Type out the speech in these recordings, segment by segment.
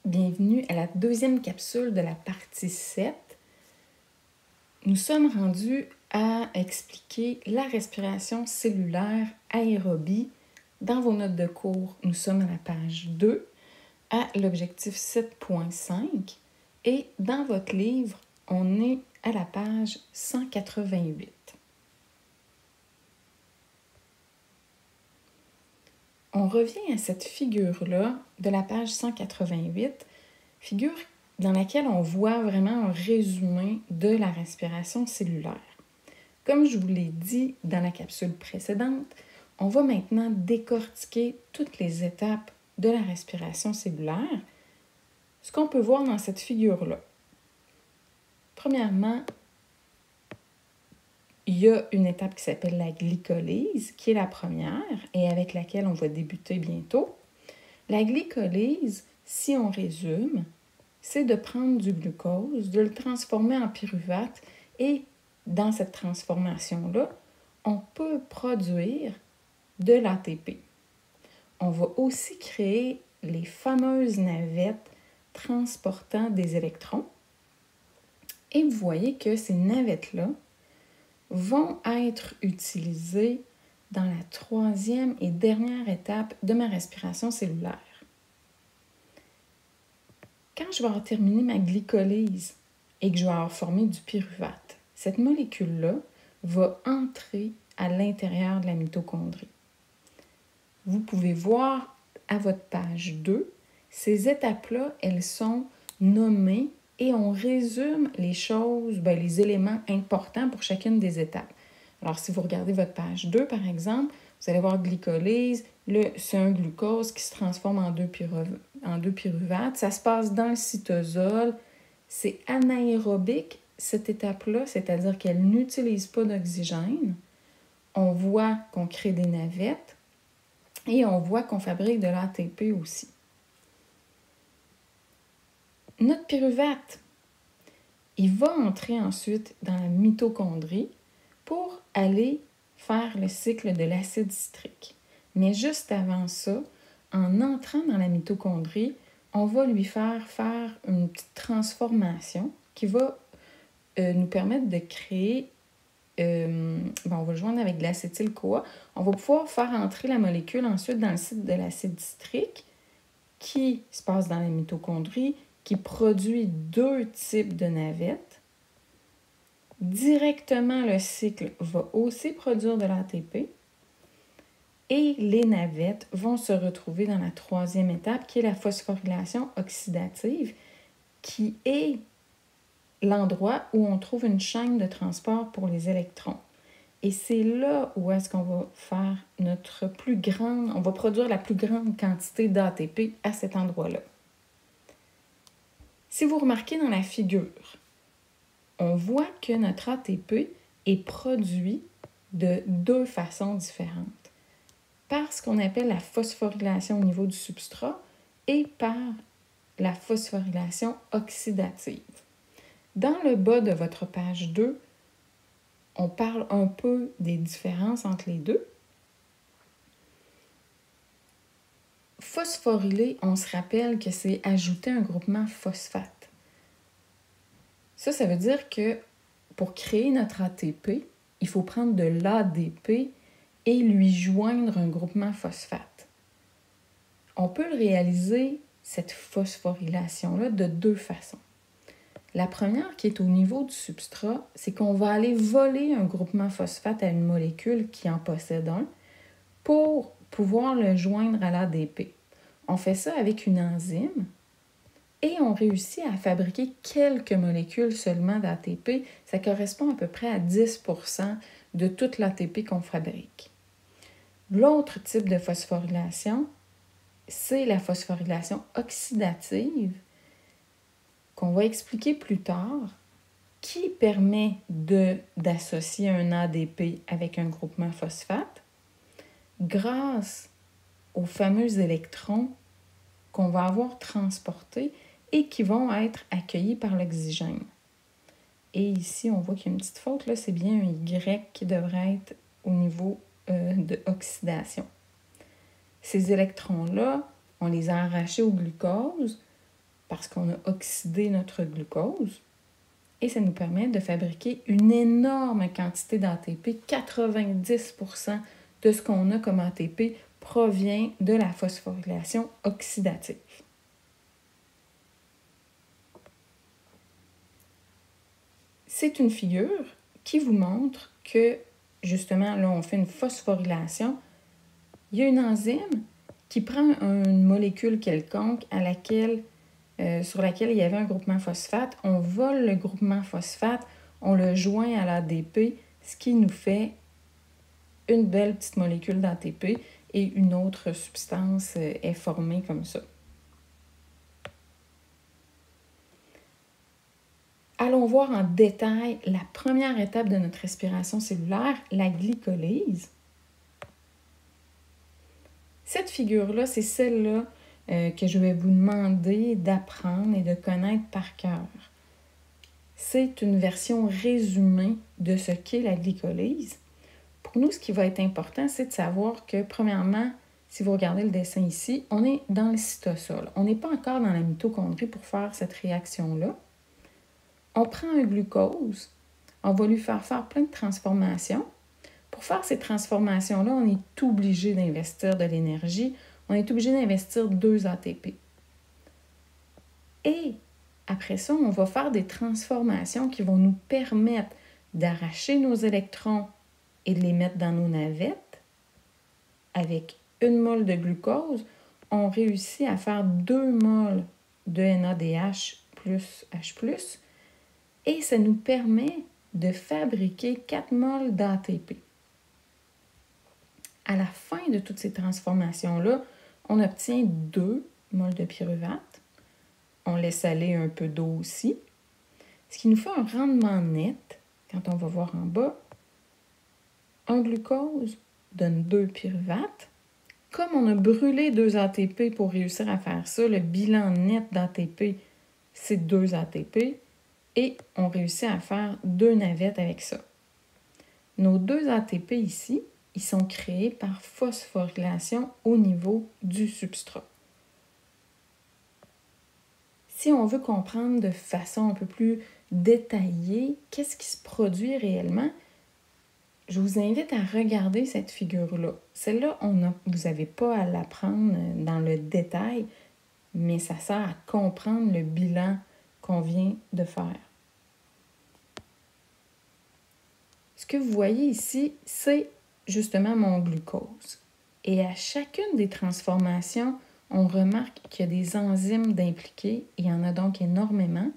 Bienvenue à la deuxième capsule de la partie 7. Nous sommes rendus à expliquer la respiration cellulaire aérobie. Dans vos notes de cours, nous sommes à la page 2, à l'objectif 7.5 et dans votre livre, on est à la page 188. On revient à cette figure-là de la page 188, figure dans laquelle on voit vraiment un résumé de la respiration cellulaire. Comme je vous l'ai dit dans la capsule précédente, on va maintenant décortiquer toutes les étapes de la respiration cellulaire. Ce qu'on peut voir dans cette figure-là. Premièrement, il y a une étape qui s'appelle la glycolyse, qui est la première et avec laquelle on va débuter bientôt. La glycolyse, si on résume, c'est de prendre du glucose, de le transformer en pyruvate et dans cette transformation-là, on peut produire de l'ATP. On va aussi créer les fameuses navettes transportant des électrons. Et vous voyez que ces navettes-là vont être utilisées dans la troisième et dernière étape de ma respiration cellulaire. Quand je vais avoir terminé ma glycolyse et que je vais avoir formé du pyruvate, cette molécule-là va entrer à l'intérieur de la mitochondrie. Vous pouvez voir à votre page 2, ces étapes-là, elles sont nommées et on résume les choses, les éléments importants pour chacune des étapes. Alors, si vous regardez votre page 2, par exemple, vous allez voir glycolyse, c'est un glucose qui se transforme en deux pyruvates. Ça se passe dans le cytosol. C'est anaérobique, cette étape-là, c'est-à-dire qu'elle n'utilise pas d'oxygène. On voit qu'on crée des navettes et on voit qu'on fabrique de l'ATP aussi. Notre pyruvate, il va entrer ensuite dans la mitochondrie pour aller faire le cycle de l'acide citrique. Mais juste avant ça, en entrant dans la mitochondrie, on va lui faire une petite transformation qui va nous permettre de créer, on va le joindre avec de l'acétyl-CoA, on va pouvoir faire entrer la molécule ensuite dans le cycle de l'acide citrique qui se passe dans la mitochondrie, qui produit deux types de navettes. Directement, le cycle va aussi produire de l'ATP et les navettes vont se retrouver dans la troisième étape qui est la phosphorylation oxydative, qui est l'endroit où on trouve une chaîne de transport pour les électrons. Et c'est là où est-ce qu'on va faire on va produire la plus grande quantité d'ATP à cet endroit-là. Si vous remarquez dans la figure, on voit que notre ATP est produit de deux façons différentes. Par ce qu'on appelle la phosphorylation au niveau du substrat et par la phosphorylation oxydative. Dans le bas de votre page 2, on parle un peu des différences entre les deux. Phosphoryler, on se rappelle que c'est ajouter un groupement phosphate. Ça veut dire que pour créer notre ATP, il faut prendre de l'ADP et lui joindre un groupement phosphate. On peut le réaliser, cette phosphorylation-là, de deux façons. La première, qui est au niveau du substrat, c'est qu'on va aller voler un groupement phosphate à une molécule qui en possède un pour pouvoir le joindre à l'ADP. On fait ça avec une enzyme et on réussit à fabriquer quelques molécules seulement d'ATP. Ça correspond à peu près à 10% de toute l'ATP qu'on fabrique. L'autre type de phosphorylation, c'est la phosphorylation oxydative, qu'on va expliquer plus tard, qui permet d'associer un ADP avec un groupement phosphate grâce aux fameux électrons qu'on va avoir transportés et qui vont être accueillis par l'oxygène. Et ici, on voit qu'il y a une petite faute, là, c'est bien un Y qui devrait être au niveau de oxydation. Ces électrons-là, on les a arrachés au glucose parce qu'on a oxydé notre glucose. Et ça nous permet de fabriquer une énorme quantité d'ATP. 90% de ce qu'on a comme ATP provient de la phosphorylation oxydative. C'est une figure qui vous montre que, justement, là, on fait une phosphorylation. Il y a une enzyme qui prend une molécule quelconque sur laquelle il y avait un groupement phosphate. On vole le groupement phosphate, on le joint à l'ADP, ce qui nous fait une belle petite molécule d'ATP et une autre substance est formée comme ça. Allons voir en détail la première étape de notre respiration cellulaire, la glycolyse. Cette figure-là, c'est celle-là que je vais vous demander d'apprendre et de connaître par cœur. C'est une version résumée de ce qu'est la glycolyse. Pour nous, ce qui va être important, c'est de savoir que, premièrement, si vous regardez le dessin ici, on est dans le cytosol. On n'est pas encore dans la mitochondrie pour faire cette réaction-là. On prend un glucose, on va lui faire plein de transformations. Pour faire ces transformations-là, on est obligé d'investir de l'énergie. On est obligé d'investir 2 ATP. Et après ça, on va faire des transformations qui vont nous permettre d'arracher nos électrons et de les mettre dans nos navettes. Avec 1 mol de glucose, on réussit à faire 2 mols de NADH plus H+, et ça nous permet de fabriquer 4 mols d'ATP. À la fin de toutes ces transformations-là, on obtient 2 mols de pyruvate. On laisse aller un peu d'eau aussi, ce qui nous fait un rendement net. Quand on va voir en bas, un glucose donne 2 pyruvates. Comme on a brûlé 2 ATP pour réussir à faire ça, le bilan net d'ATP, c'est 2 ATP. Et on réussit à faire 2 navettes avec ça. Nos 2 ATP ici, ils sont créés par phosphorylation au niveau du substrat. Si on veut comprendre de façon un peu plus détaillée qu'est-ce qui se produit réellement, je vous invite à regarder cette figure-là. Celle-là, vous n'avez pas à l'apprendre dans le détail, mais ça sert à comprendre le bilan qu'on vient de faire. Ce que vous voyez ici, c'est justement mon glucose. Et à chacune des transformations, on remarque qu'il y a des enzymes d'impliquer. Il y en a donc énormément.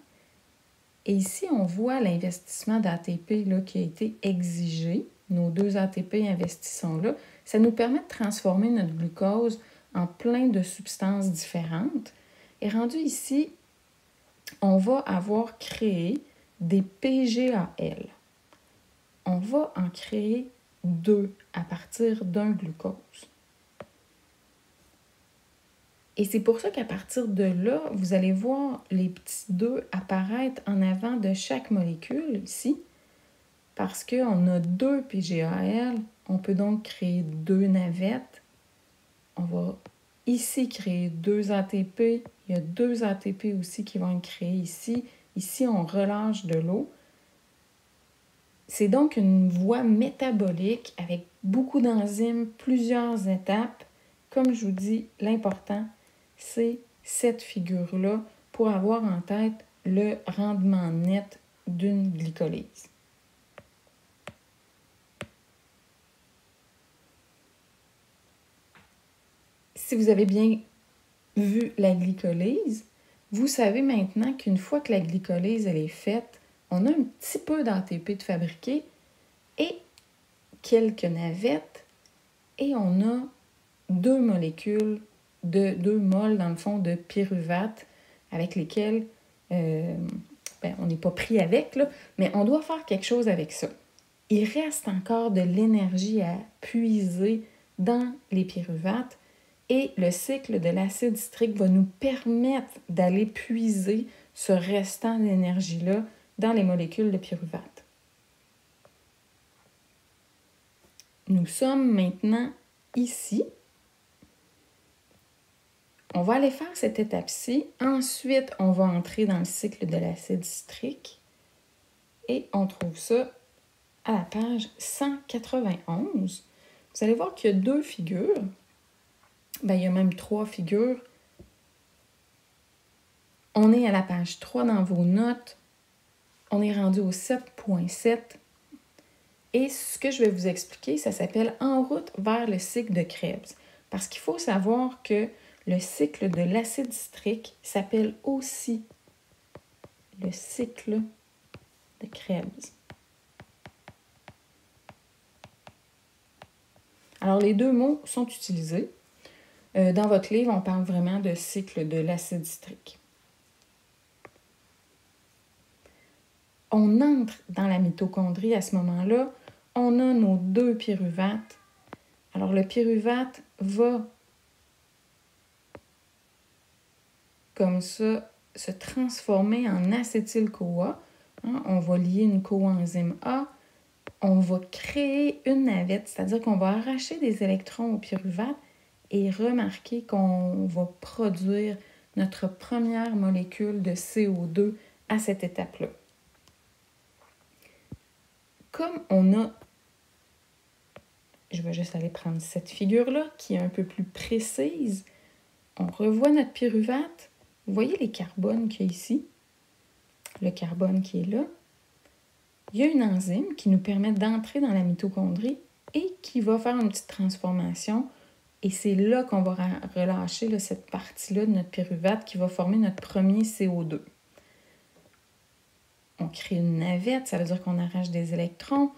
Et ici, on voit l'investissement d'ATP qui a été exigé. Nos 2 ATP investissons là. Ça nous permet de transformer notre glucose en plein de substances différentes. Et rendu ici, on va avoir créé des PGAL. On va en créer 2 à partir d'un glucose. Et c'est pour ça qu'à partir de là, vous allez voir les petits 2 apparaître en avant de chaque molécule ici. Parce qu'on a 2 PGAL, on peut donc créer 2 navettes. On va ici créer 2 ATP. Il y a 2 ATP aussi qui vont être créés ici. Ici, on relâche de l'eau. C'est donc une voie métabolique avec beaucoup d'enzymes, plusieurs étapes. Comme je vous dis, l'important, c'est cette figure-là pour avoir en tête le rendement net d'une glycolyse. Si vous avez bien vu la glycolyse, vous savez maintenant qu'une fois que la glycolyse elle est faite, on a un petit peu d'ATP de fabriquer et quelques navettes et on a 2 molécules, 2 mols dans le fond de pyruvate avec lesquels on n'est pas pris avec, là, mais on doit faire quelque chose avec ça. Il reste encore de l'énergie à puiser dans les pyruvates et le cycle de l'acide citrique va nous permettre d'aller puiser ce restant d'énergie-là dans les molécules de pyruvate. Nous sommes maintenant ici. On va aller faire cette étape-ci. Ensuite, on va entrer dans le cycle de l'acide citrique. Et on trouve ça à la page 191. Vous allez voir qu'il y a 2 figures. Il y a même 3 figures. On est à la page 3 dans vos notes. On est rendu au 7.7. Et ce que je vais vous expliquer, ça s'appelle « En route vers le cycle de Krebs ». Parce qu'il faut savoir que le cycle de l'acide citrique s'appelle aussi le cycle de Krebs. Alors, les 2 mots sont utilisés. Dans votre livre, on parle vraiment de cycle de l'acide citrique. On entre dans la mitochondrie à ce moment-là. On a nos 2 pyruvates. Alors, le pyruvate va, comme ça, se transformer en acétyl-CoA. On va lier une coenzyme A. On va créer une navette, c'est-à-dire qu'on va arracher des électrons au pyruvate et remarquer qu'on va produire notre première molécule de CO2 à cette étape-là. Comme on a, je vais juste aller prendre cette figure-là qui est un peu plus précise, on revoit notre pyruvate. Vous voyez les carbones qu'il y a ici? Le carbone qui est là. Il y a une enzyme qui nous permet d'entrer dans la mitochondrie et qui va faire une petite transformation. Et c'est là qu'on va relâcher là, cette partie-là de notre pyruvate qui va former notre premier CO2. On crée une navette, ça veut dire qu'on arrache des électrons.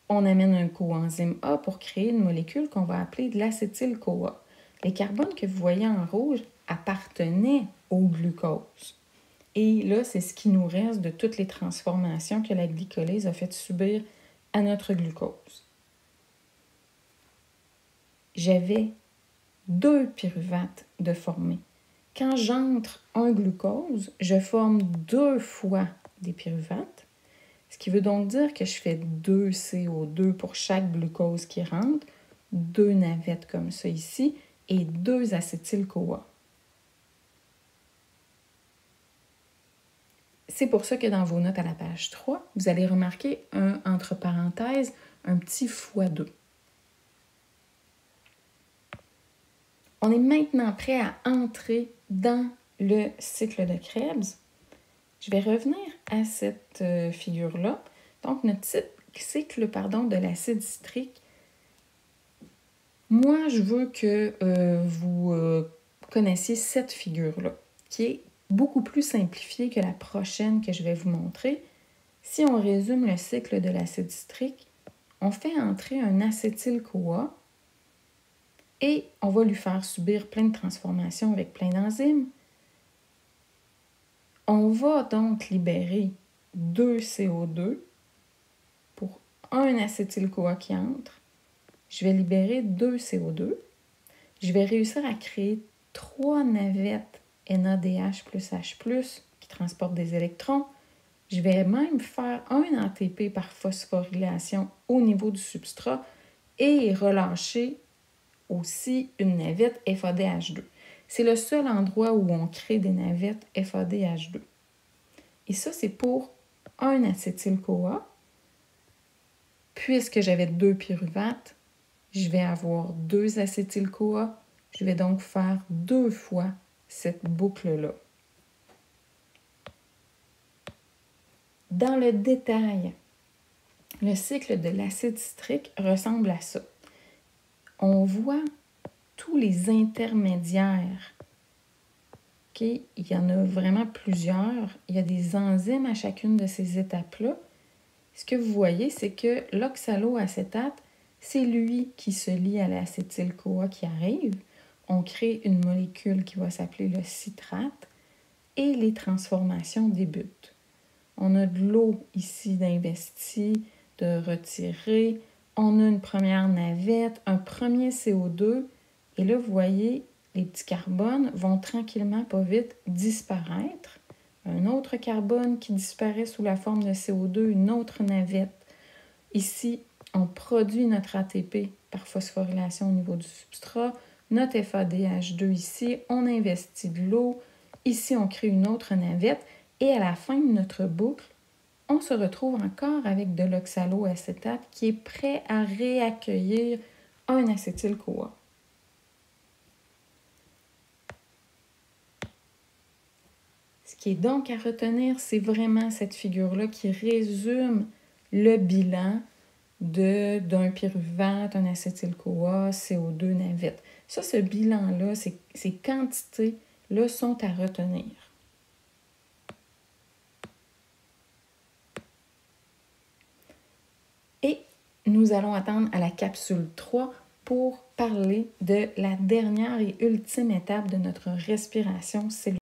On amène un coenzyme A pour créer une molécule qu'on va appeler de l'acétyl-CoA. Les carbones que vous voyez en rouge appartenaient au glucose. Et là, c'est ce qui nous reste de toutes les transformations que la glycolase a fait subir à notre glucose. J'avais 2 pyruvates de formés. Quand j'entre un glucose, je forme 2 fois des pyruvates, ce qui veut donc dire que je fais 2 CO2 pour chaque glucose qui rentre, 2 navettes comme ça ici, et 2 acétyl-CoA. C'est pour ça que dans vos notes à la page 3, vous allez remarquer entre parenthèses un petit x2. On est maintenant prêt à entrer dans le cycle de Krebs. Je vais revenir à cette figure-là. Donc, notre cycle de l'acide citrique. Moi, je veux que vous connaissiez cette figure-là, qui est beaucoup plus simplifiée que la prochaine que je vais vous montrer. Si on résume le cycle de l'acide citrique, on fait entrer un acétyl-CoA et on va lui faire subir plein de transformations avec plein d'enzymes. On va donc libérer 2 CO2 pour un acétyl-CoA qui entre. Je vais libérer 2 CO2. Je vais réussir à créer 3 navettes NADH plus H+, qui transportent des électrons. Je vais même faire un ATP par phosphorylation au niveau du substrat et relâcher aussi une navette FADH2. C'est le seul endroit où on crée des navettes FADH2. Et ça, c'est pour un acétyl-CoA. Puisque j'avais 2 pyruvates, je vais avoir 2 acétyl-CoA. Je vais donc faire 2 fois cette boucle-là. Dans le détail, le cycle de l'acide citrique ressemble à ça. On voit tous les intermédiaires. Okay? Il y en a vraiment plusieurs. Il y a des enzymes à chacune de ces étapes-là. Ce que vous voyez, c'est que l'oxaloacétate, c'est lui qui se lie à l'acétyl-CoA qui arrive. On crée une molécule qui va s'appeler le citrate et les transformations débutent. On a de l'eau ici d'investi, de retiré. On a une première navette, un premier CO2. Et là, vous voyez, les petits carbones vont tranquillement, pas vite, disparaître. Un autre carbone qui disparaît sous la forme de CO2, une autre navette. Ici, on produit notre ATP par phosphorylation au niveau du substrat. notre FADH2 ici, on investit de l'eau, ici on crée une autre navette, et à la fin de notre boucle, on se retrouve encore avec de l'oxaloacétate qui est prêt à réaccueillir un acétyl-CoA. Ce qui est donc à retenir, c'est vraiment cette figure-là qui résume le bilan d'un pyruvate, un acétyl-CoA, CO2, navette. Ça, ce bilan-là, ces quantités-là sont à retenir. Et nous allons attendre à la capsule 3 pour parler de la dernière et ultime étape de notre respiration cellulaire.